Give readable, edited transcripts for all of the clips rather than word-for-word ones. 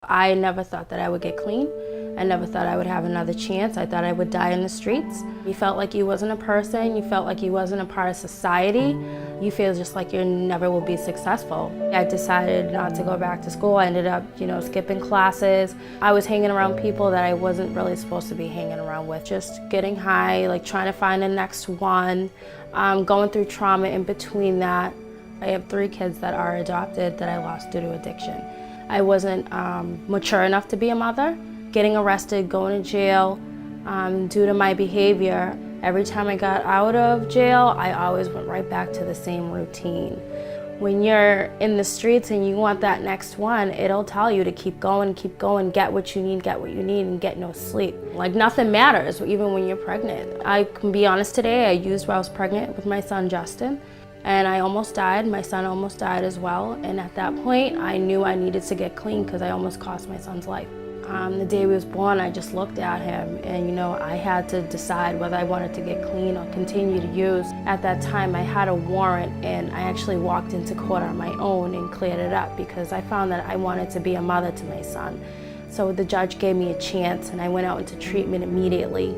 I never thought that I would get clean. I never thought I would have another chance. I thought I would die in the streets. You felt like you wasn't a person. You felt like you wasn't a part of society. You feel just like you never will be successful. I decided not to go back to school. I ended up, skipping classes. I was hanging around people that I wasn't really supposed to be hanging around with. Just getting high, like trying to find the next one, going through trauma in between that. I have 3 kids that are adopted that I lost due to addiction. I wasn't mature enough to be a mother. Getting arrested, going to jail due to my behavior. Every time I got out of jail, I always went right back to the same routine. When you're in the streets and you want that next one, it'll tell you to keep going, get what you need, and get no sleep. Like nothing matters, even when you're pregnant. I can be honest today, I used while I was pregnant with my son, Justin. And I almost died, my son almost died as well. And at that point, I knew I needed to get clean because I almost cost my son's life. The day he was born, I just looked at him and I had to decide whether I wanted to get clean or continue to use. At that time, I had a warrant and I actually walked into court on my own and cleared it up because I found that I wanted to be a mother to my son. So the judge gave me a chance and I went out into treatment immediately.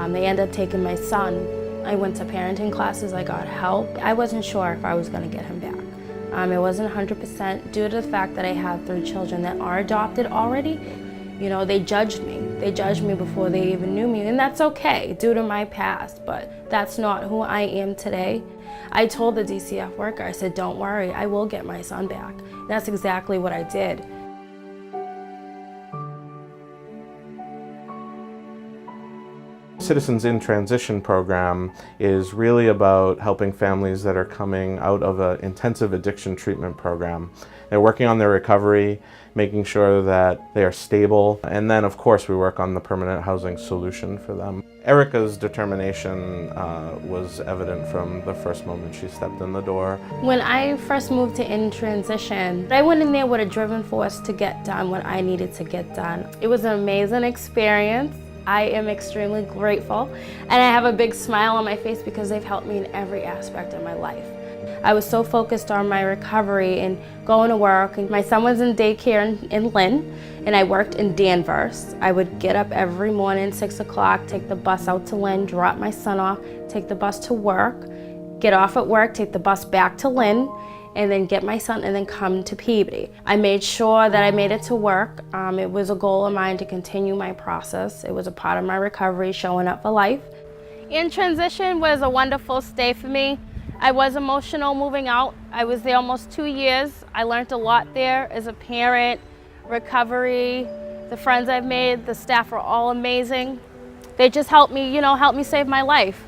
They ended up taking my son. I went to parenting classes, I got help. I wasn't sure if I was going to get him back. It wasn't 100% due to the fact that I have 3 children that are adopted already. They judged me. They judged me before they even knew me, and that's okay due to my past, but that's not who I am today. I told the DCF worker, I said, don't worry, I will get my son back. And that's exactly what I did. Citizens in Transition program is really about helping families that are coming out of an intensive addiction treatment program. They're working on their recovery, making sure that they are stable, and then of course we work on the permanent housing solution for them. Ericka's determination was evident from the first moment she stepped in the door. When I first moved to In Transition, I went in there with a driven force to get done what I needed to get done. It was an amazing experience. I am extremely grateful, and I have a big smile on my face because they've helped me in every aspect of my life. I was so focused on my recovery and going to work. And my son was in daycare in Lynn, and I worked in Danvers. I would get up every morning, 6 o'clock, take the bus out to Lynn, drop my son off, take the bus to work, get off at work, take the bus back to Lynn, and then get my son and then come to Peabody. I made sure that I made it to work. It was a goal of mine to continue my process. It was a part of my recovery, showing up for life. In Transition was a wonderful stay for me. I was emotional moving out. I was there almost 2 years. I learned a lot there as a parent, recovery, the friends I've made, the staff are all amazing. They just helped me, helped me save my life.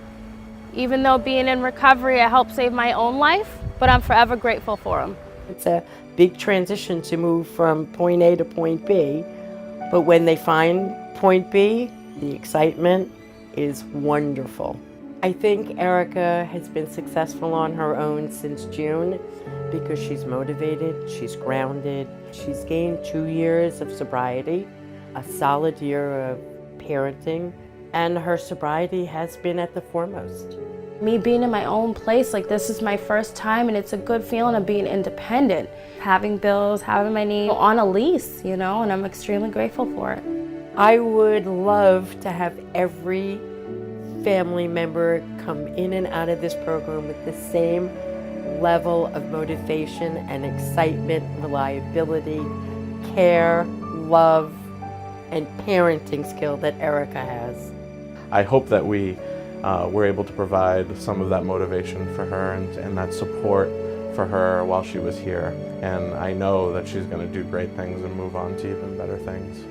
Even though being in recovery, I helped save my own life, but I'm forever grateful for them. It's a big transition to move from point A to point B, but when they find point B, the excitement is wonderful. I think Ericka has been successful on her own since June because she's motivated, she's grounded, she's gained 2 years of sobriety, a solid year of parenting, and her sobriety has been at the foremost. Me being in my own place, like this is my first time, and it's a good feeling of being independent. Having bills, having my name on a lease, and I'm extremely grateful for it. I would love to have every family member come in and out of this program with the same level of motivation and excitement, reliability, care, love, and parenting skill that Ericka has. I hope that we were able to provide some of that motivation for her and that support for her while she was here. And I know that she's going to do great things and move on to even better things.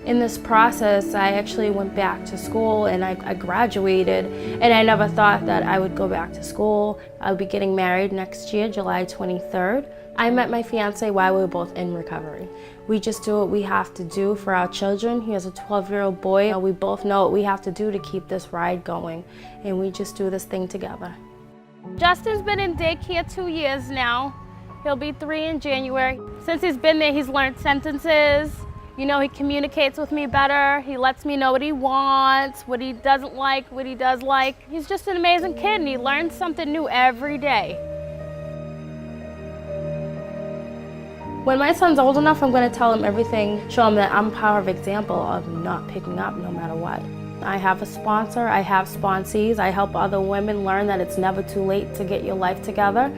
In this process, I actually went back to school and I graduated, and I never thought that I would go back to school. I'll be getting married next year, July 23rd. I met my fiance while we were both in recovery. We just do what we have to do for our children. He has a 12-year-old boy. We both know what we have to do to keep this ride going, and we just do this thing together. Justin's been in daycare 2 years now. He'll be 3 in January. Since he's been there, he's learned sentences. He communicates with me better. He lets me know what he wants, what he doesn't like, what he does like. He's just an amazing kid, and he learns something new every day. When my son's old enough, I'm going to tell him everything, show him that I'm a power of example of not picking up no matter what. I have a sponsor, I have sponsees, I help other women learn that it's never too late to get your life together.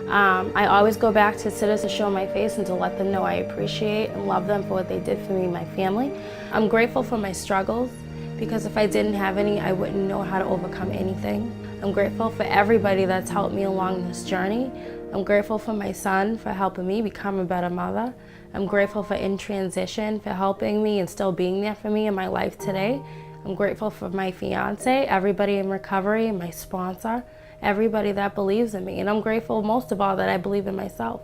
I always go back to sitters to show my face and to let them know I appreciate and love them for what they did for me and my family. I'm grateful for my struggles, because if I didn't have any, I wouldn't know how to overcome anything. I'm grateful for everybody that's helped me along this journey. I'm grateful for my son for helping me become a better mother. I'm grateful for In Transition for helping me and still being there for me in my life today. I'm grateful for my fiance, everybody in recovery, my sponsor, everybody that believes in me. And I'm grateful most of all that I believe in myself.